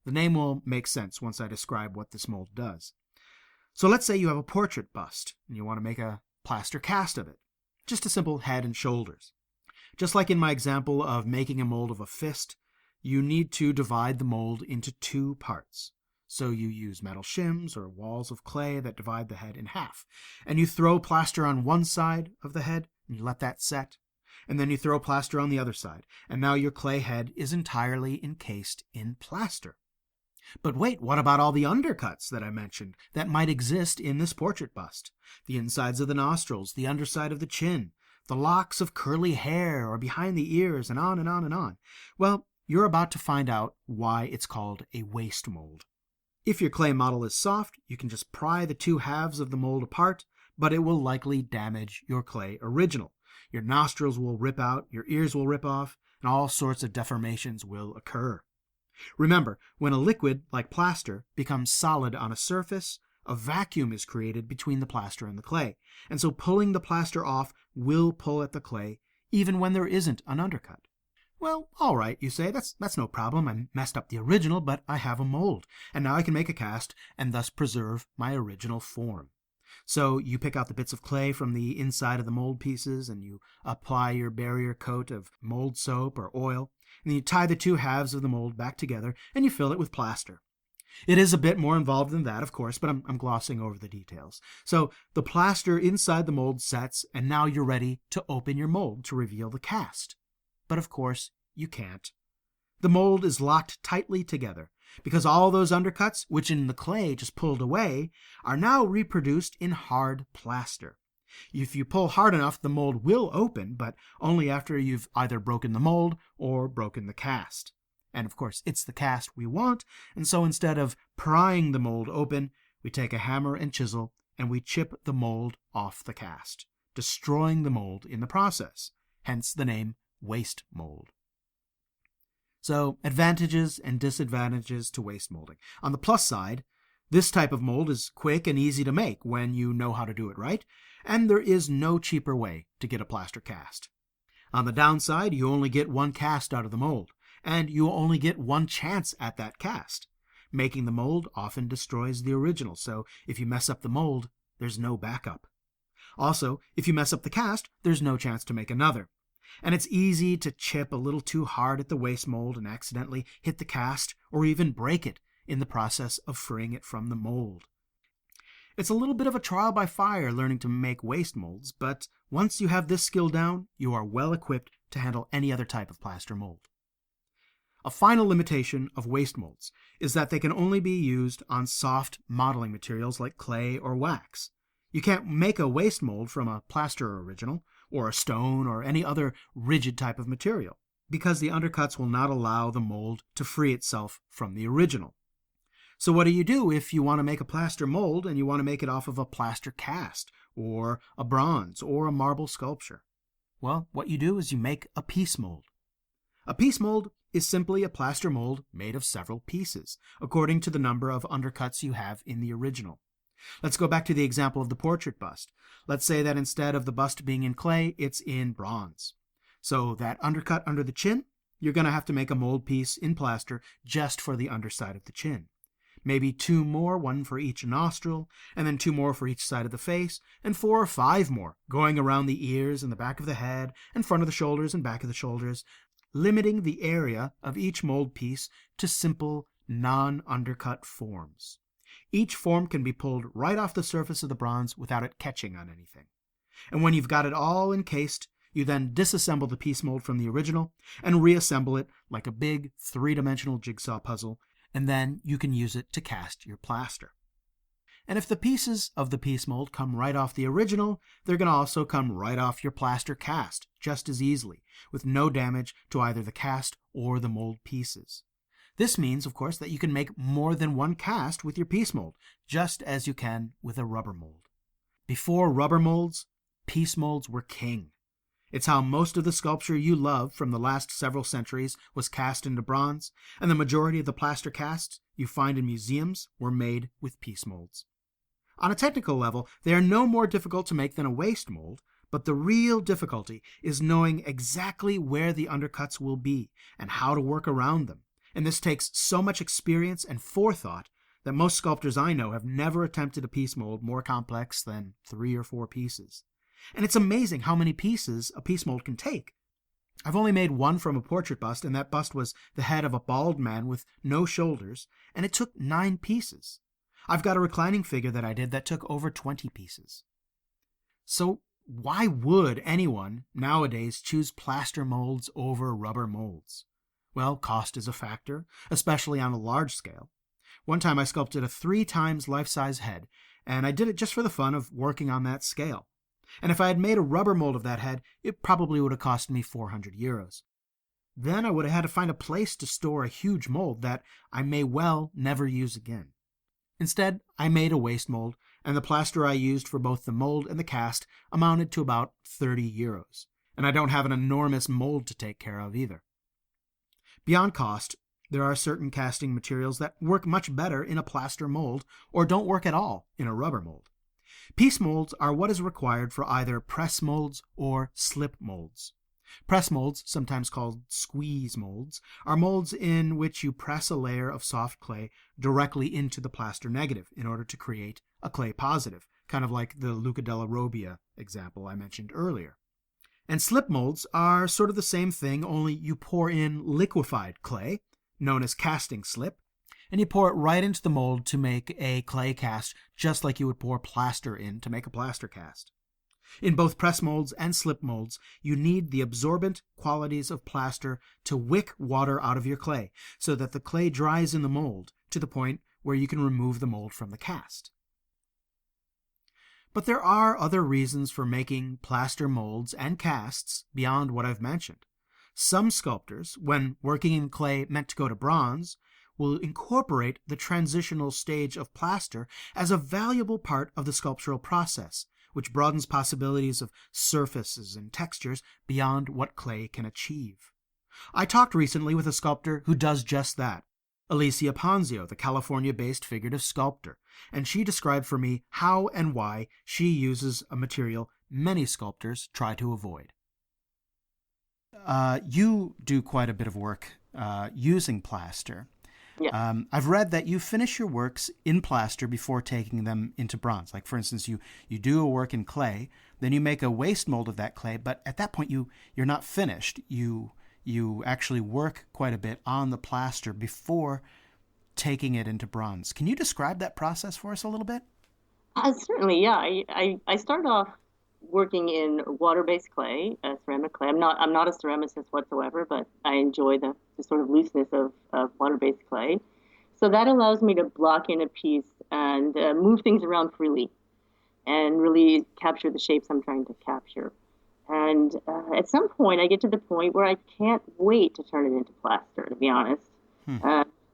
The name will make sense once I describe what this mold does. So let's say you have a portrait bust, and you want to make a plaster cast of it. Just a simple head and shoulders. Just like in my example of making a mold of a fist, you need to divide the mold into two parts. So you use metal shims or walls of clay that divide the head in half. And you throw plaster on one side of the head, and you let that set. And then you throw plaster on the other side. And now your clay head is entirely encased in plaster. But wait, what about all the undercuts that I mentioned that might exist in this portrait bust? The insides of the nostrils, the underside of the chin, the locks of curly hair or behind the ears, and on and on and on. Well, you're about to find out why it's called a waste mold. If your clay model is soft, you can just pry the two halves of the mold apart, but it will likely damage your clay original. Your nostrils will rip out, your ears will rip off, and all sorts of deformations will occur. Remember, when a liquid, like plaster, becomes solid on a surface, a vacuum is created between the plaster and the clay, and so pulling the plaster off will pull at the clay, even when there isn't an undercut. Well, all right, you say, that's no problem. I messed up the original, but I have a mold, and now I can make a cast and thus preserve my original form. So you pick out the bits of clay from the inside of the mold pieces, and you apply your barrier coat of mold soap or oil, and then you tie the two halves of the mold back together, and you fill it with plaster. It is a bit more involved than that, of course, but I'm glossing over the details. So the plaster inside the mold sets, and now you're ready to open your mold to reveal the cast. But of course, you can't. The mold is locked tightly together, because all those undercuts, which in the clay just pulled away, are now reproduced in hard plaster. If you pull hard enough, the mold will open, but only after you've either broken the mold or broken the cast. And of course, it's the cast we want, and so instead of prying the mold open, we take a hammer and chisel and we chip the mold off the cast, destroying the mold in the process, hence the name waste mold. So, advantages and disadvantages to waste molding. On the plus side, this type of mold is quick and easy to make when you know how to do it right, and there is no cheaper way to get a plaster cast. On the downside, you only get one cast out of the mold, and you only get one chance at that cast. Making the mold often destroys the original, so if you mess up the mold, there's no backup. Also, if you mess up the cast, there's no chance to make another. And it's easy to chip a little too hard at the waste mold and accidentally hit the cast or even break it in the process of freeing it from the mold. It's a little bit of a trial by fire learning to make waste molds, but once you have this skill down, you are well equipped to handle any other type of plaster mold. A final limitation of waste molds is that they can only be used on soft modeling materials like clay or wax. You can't make a waste mold from a plaster original, or a stone, or any other rigid type of material, because the undercuts will not allow the mold to free itself from the original. So what do you do if you want to make a plaster mold and you want to make it off of a plaster cast, or a bronze, or a marble sculpture? Well, what you do is you make a piece mold. A piece mold is simply a plaster mold made of several pieces, according to the number of undercuts you have in the original. Let's go back to the example of the portrait bust. Let's say that instead of the bust being in clay, it's in bronze. So that undercut under the chin, you're going to have to make a mold piece in plaster just for the underside of the chin. Maybe 2 more, 1 for each nostril, and then 2 more for each side of the face, and 4 or 5 more, going around the ears and the back of the head, and front of the shoulders and back of the shoulders, limiting the area of each mold piece to simple, non-undercut forms. Each form can be pulled right off the surface of the bronze without it catching on anything. And when you've got it all encased, you then disassemble the piece mold from the original and reassemble it like a big 3-dimensional jigsaw puzzle, and then you can use it to cast your plaster. And if the pieces of the piece mold come right off the original, they're going to also come right off your plaster cast just as easily, with no damage to either the cast or the mold pieces. This means, of course, that you can make more than one cast with your piece mold, just as you can with a rubber mold. Before rubber molds, piece molds were king. It's how most of the sculpture you love from the last several centuries was cast into bronze, and the majority of the plaster casts you find in museums were made with piece molds. On a technical level, they are no more difficult to make than a waste mold, But the real difficulty is knowing exactly where the undercuts will be and how to work around them. And this takes so much experience and forethought that most sculptors I know have never attempted a piece mold more complex than 3 or 4 pieces. And it's amazing how many pieces a piece mold can take. I've only made one from a portrait bust, and that bust was the head of a bald man with no shoulders, and it took 9 pieces. I've got a reclining figure that I did that took over 20 pieces. So why would anyone nowadays choose plaster molds over rubber molds? Well, cost is a factor, especially on a large scale. One time I sculpted a 3 times life-size head, and I did it just for the fun of working on that scale. And if I had made a rubber mold of that head, it probably would have cost me 400 euros. Then I would have had to find a place to store a huge mold that I may well never use again. Instead, I made a waste mold, and the plaster I used for both the mold and the cast amounted to about 30 euros. And I don't have an enormous mold to take care of either. Beyond cost, there are certain casting materials that work much better in a plaster mold or don't work at all in a rubber mold. Piece molds are what is required for either press molds or slip molds. Press molds, sometimes called squeeze molds, are molds in which you press a layer of soft clay directly into the plaster negative in order to create a clay positive, kind of like the Luca della Robbia example I mentioned earlier. And slip molds are sort of the same thing, only you pour in liquefied clay, known as casting slip, and you pour it right into the mold to make a clay cast, just like you would pour plaster in to make a plaster cast. In both press molds and slip molds, you need the absorbent qualities of plaster to wick water out of your clay, so that the clay dries in the mold to the point where you can remove the mold from the cast. But there are other reasons for making plaster molds and casts beyond what I've mentioned. Some sculptors, when working in clay meant to go to bronze, will incorporate the transitional stage of plaster as a valuable part of the sculptural process, which broadens possibilities of surfaces and textures beyond what clay can achieve. I talked recently with a sculptor who does just that, Alicia Ponzio, the California-based figurative sculptor, and she described for me how and why she uses a material many sculptors try to avoid. You do quite a bit of work using plaster. Yeah. I've read that you finish your works in plaster before taking them into bronze. Like, for instance, you do a work in clay, then you make a waste mold of that clay, but at that point you're not finished. You actually work quite a bit on the plaster before taking it into bronze. Can you describe that process for us a little bit? Certainly, yeah. I started off working in water-based clay, ceramic clay. I'm not a ceramicist whatsoever, but I enjoy the sort of looseness of water-based clay. So that allows me to block in a piece and move things around freely and really capture the shapes I'm trying to capture. And at some point, I get to the point where I can't wait to turn it into plaster, to be honest,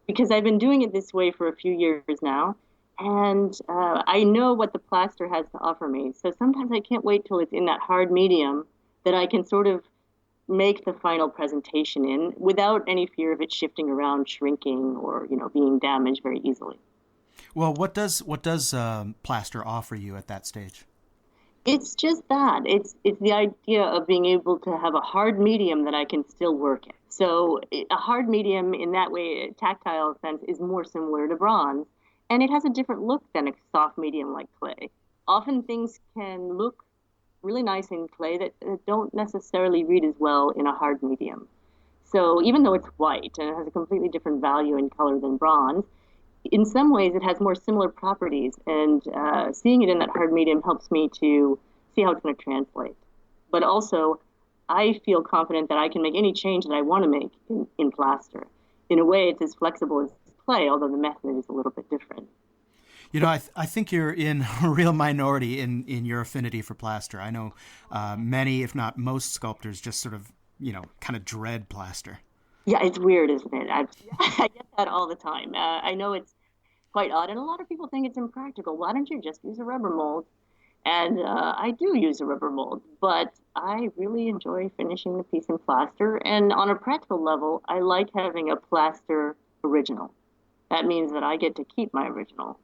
because I've been doing it this way for a few years now. And I know what the plaster has to offer me. So sometimes I can't wait till it's in that hard medium that I can sort of make the final presentation in without any fear of it shifting around, shrinking, or being damaged very easily. Well, what does plaster offer you at that stage? It's just that. It's the idea of being able to have a hard medium that I can still work in. So a hard medium in that way, a tactile sense, is more similar to bronze. And it has a different look than a soft medium like clay. Often things can look really nice in clay that don't necessarily read as well in a hard medium. So even though it's white and it has a completely different value in color than bronze, in some ways it has more similar properties. And seeing it in that hard medium helps me to see how it's going to translate. But also, I feel confident that I can make any change that I want to make in plaster. In a way, it's as flexible as clay, although the method is a little bit different. I think you're in a real minority in your affinity for plaster. I know many, if not most, sculptors just sort of, kind of dread plaster. Yeah, it's weird, isn't it? I get that all the time. I know it's quite odd, and a lot of people think it's impractical. Why don't you just use a rubber mold? And I do use a rubber mold, but I really enjoy finishing the piece in plaster. And on a practical level, I like having a plaster original. That means that I get to keep my original,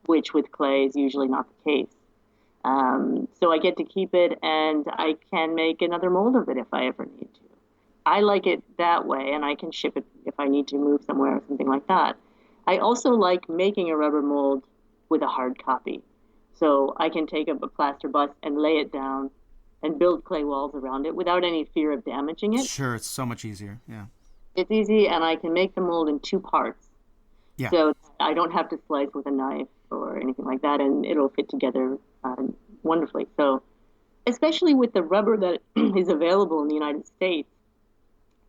which with clay is usually not the case. So I get to keep it, and I can make another mold of it if I ever need to. I like it that way, and I can ship it if I need to move somewhere or something like that. I also like making a rubber mold with a hard copy. So I can take up a plaster bust and lay it down and build clay walls around it without any fear of damaging it. Sure, it's so much easier. Yeah. It's easy, and I can make the mold in two parts. Yeah. So I don't have to slice with a knife or anything like that, and it'll fit together wonderfully. So especially with the rubber that is available in the United States,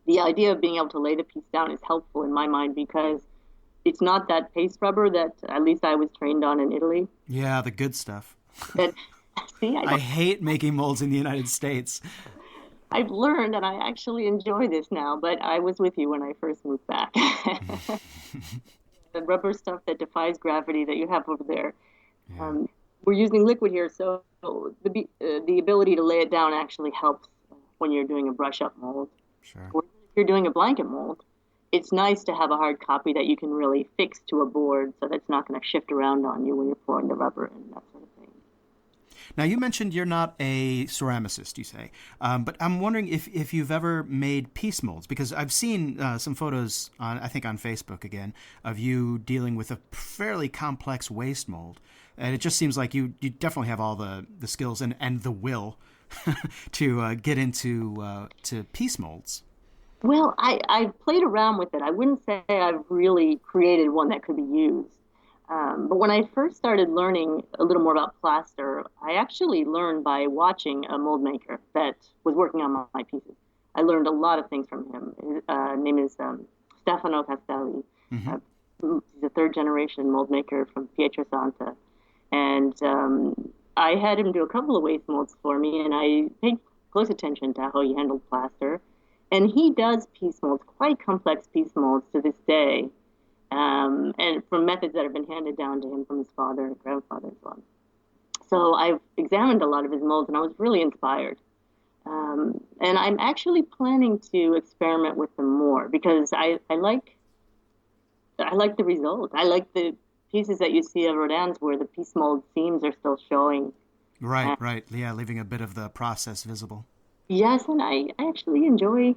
the idea of being able to lay the piece down is helpful in my mind because it's not that paste rubber that at least I was trained on in Italy. Yeah, the good stuff. That, see, I hate making molds in the United States. I've learned, and I actually enjoy this now, but I was with you when I first moved back. The rubber stuff that defies gravity that you have over there. Yeah. We're using liquid here, so the ability to lay it down actually helps when you're doing a brush-up mold. Sure. Or if you're doing a blanket mold, it's nice to have a hard copy that you can really fix to a board so that's not going to shift around on you when you're pouring the rubber and that sort of thing. Now, you mentioned you're not a ceramicist, you say, but I'm wondering if you've ever made piece molds, because I've seen some photos, I think on Facebook again, of you dealing with a fairly complex waste mold, and it just seems like you definitely have all the skills and the will to get into to piece molds. Well, I've played around with it. I wouldn't say I've really created one that could be used. But when I first started learning a little more about plaster, I actually learned by watching a mold maker that was working on my pieces. I learned a lot of things from him. His name is Stefano Castelli. Mm-hmm. He's a third-generation mold maker from Pietrasanta. And I had him do a couple of waste molds for me, and I paid close attention to how he handled plaster. And he does piece molds, quite complex piece molds to this day. And from methods that have been handed down to him from his father and grandfather and so on. So I've examined a lot of his molds, and I was really inspired. And I'm actually planning to experiment with them more because I like the result. I like the pieces that you see of Rodin's where the piece mold seams are still showing. Right, right. Yeah, leaving a bit of the process visible. Yes, and I actually enjoy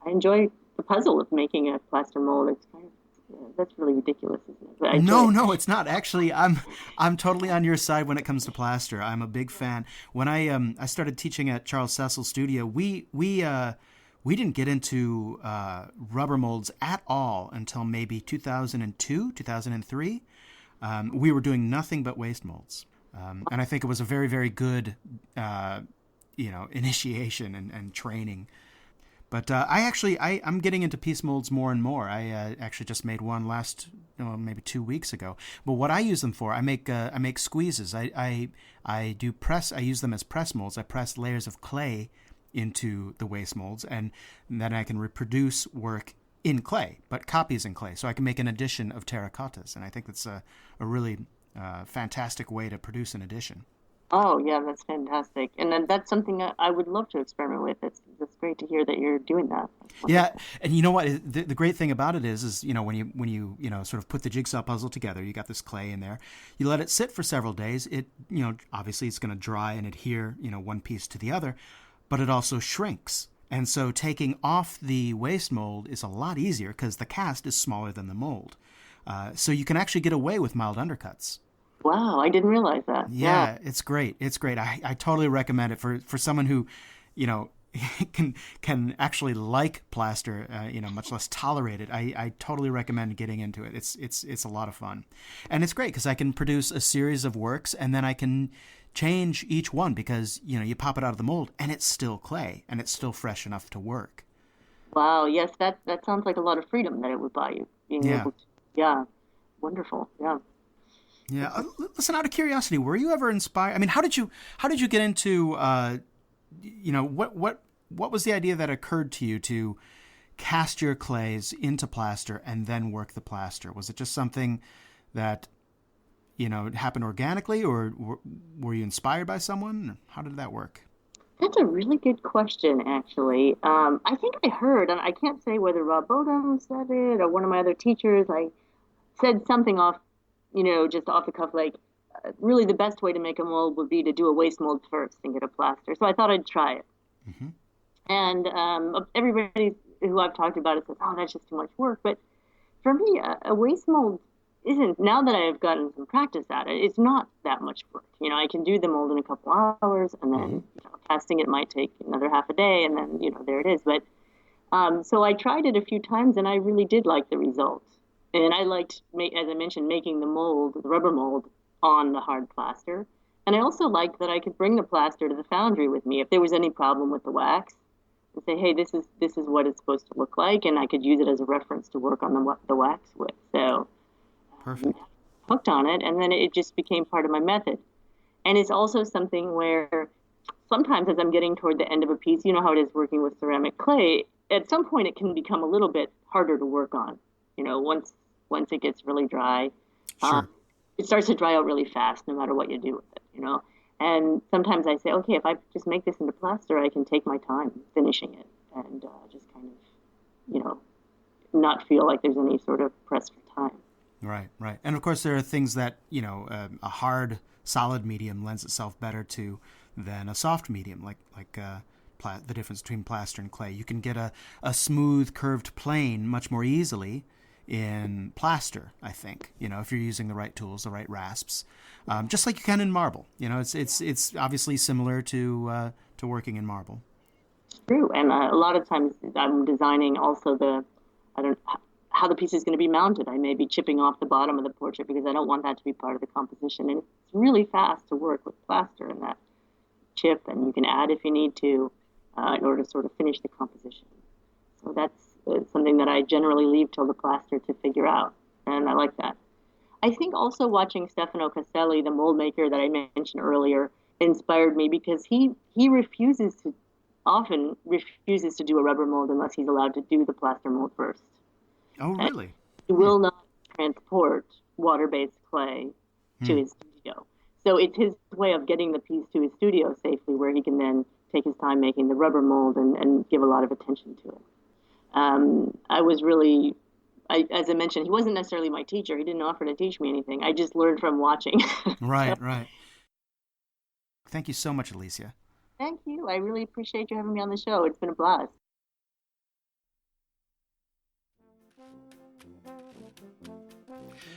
the puzzle of making a plaster mold. It's kind of that's really ridiculous, isn't it? But No, it's not. Actually, I'm totally on your side when it comes to plaster. I'm a big fan. When I started teaching at Charles Cecil's studio, we didn't get into rubber molds at all until maybe 2002, 2003. We were doing nothing but waste molds, and I think it was a very, very good initiation and training. But I'm getting into piece molds more and more. I actually just made one maybe 2 weeks ago. But what I use them for, I make squeezes. I use them as press molds. I press layers of clay into the waste molds, and then I can reproduce work in clay, but copies in clay. So I can make an edition of terracottas, and I think that's a really fantastic way to produce an edition. Oh, yeah, that's fantastic. And then that's something that I would love to experiment with. It's great to hear that you're doing that. Yeah, and you know what? The great thing about it is when you sort of put the jigsaw puzzle together, you got this clay in there. You let it sit for several days. It obviously it's going to dry and adhere one piece to the other, but it also shrinks. And so taking off the waste mold is a lot easier because the cast is smaller than the mold. So you can actually get away with mild undercuts. Wow, I didn't realize that. Yeah, it's great. It's great. I totally recommend it for someone who, can actually like plaster, much less tolerate it. I totally recommend getting into it. It's a lot of fun. And it's great because I can produce a series of works and then I can change each one because, you pop it out of the mold and it's still clay and it's still fresh enough to work. Wow, yes, that sounds like a lot of freedom that it would buy you. Being able to, yeah, wonderful, yeah. Yeah. Listen, out of curiosity, were you ever inspired? I mean, how did you get into, what was the idea that occurred to you to cast your clays into plaster and then work the plaster? Was it just something that, happened organically, or were you inspired by someone? How did that work? That's a really good question, actually. I think I heard, and I can't say whether Rob Bodum said it or one of my other teachers, said something off, just off the cuff, like, really the best way to make a mold would be to do a waste mold first and get a plaster. So I thought I'd try it. Mm-hmm. And everybody who I've talked about it says, oh, that's just too much work. But for me, a waste mold isn't, now that I've gotten some practice at it, it's not that much work. I can do the mold in a couple hours, and then casting it might take another half a day, and then, there it is. But so I tried it a few times, and I really did like the results. And I liked, as I mentioned, making the mold, the rubber mold, on the hard plaster. And I also liked that I could bring the plaster to the foundry with me if there was any problem with the wax, and say, hey, this is what it's supposed to look like, and I could use it as a reference to work on the wax with. So perfect. Hooked on it, and then it just became part of my method. And it's also something where sometimes as I'm getting toward the end of a piece, you know how it is working with ceramic clay, at some point it can become a little bit harder to work on. Once it gets really dry, Sure. It starts to dry out really fast no matter what you do with it, And sometimes I say, okay, if I just make this into plaster, I can take my time finishing it and just kind of, not feel like there's any sort of press for time. Right. And of course, there are things that, a hard, solid medium lends itself better to than a soft medium, like the difference between plaster and clay. You can get a smooth, curved plane much more easily in plaster, I think, if you're using the right tools, the right rasps, just like you can in marble. It's obviously similar to working in marble. True, and a lot of times I'm designing also how the piece is going to be mounted. I may be chipping off the bottom of the portrait because I don't want that to be part of the composition. And it's really fast to work with plaster and that chip, and you can add if you need to in order to sort of finish the composition. So that's something that I generally leave till the plaster to figure out, and I like that. I think also watching Stefano Castelli, the mold maker that I mentioned earlier, inspired me because he often refuses to do a rubber mold unless he's allowed to do the plaster mold first. Oh, really? And he will not transport water-based clay to his studio. So it's his way of getting the piece to his studio safely, where he can then take his time making the rubber mold and give a lot of attention to it. I was really, as I mentioned, he wasn't necessarily my teacher. He didn't offer to teach me anything. I just learned from watching. Right. Thank you so much, Alicia. Thank you. I really appreciate you having me on the show. It's been a blast.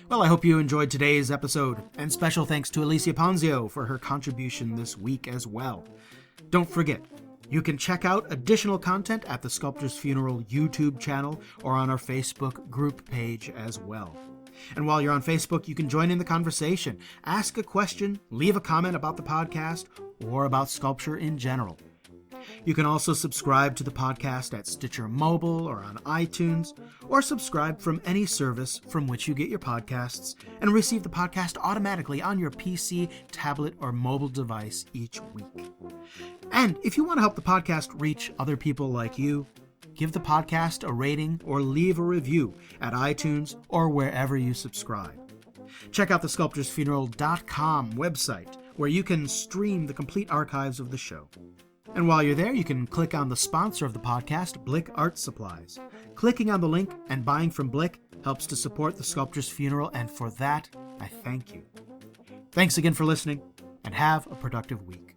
Well, I hope you enjoyed today's episode, and special thanks to Alicia Ponzio for her contribution this week as well. Don't forget, you can check out additional content at the Sculptor's Funeral YouTube channel or on our Facebook group page as well. And while you're on Facebook, you can join in the conversation, ask a question, leave a comment about the podcast, or about sculpture in general. You can also subscribe to the podcast at Stitcher Mobile or on iTunes, or subscribe from any service from which you get your podcasts and receive the podcast automatically on your PC, tablet, or mobile device each week. And if you want to help the podcast reach other people like you, give the podcast a rating or leave a review at iTunes or wherever you subscribe. Check out the sculptorsfuneral.com website, where you can stream the complete archives of the show. And while you're there, you can click on the sponsor of the podcast, Blick Art Supplies. Clicking on the link and buying from Blick helps to support the Sculptor's Funeral, and for that, I thank you. Thanks again for listening, and have a productive week.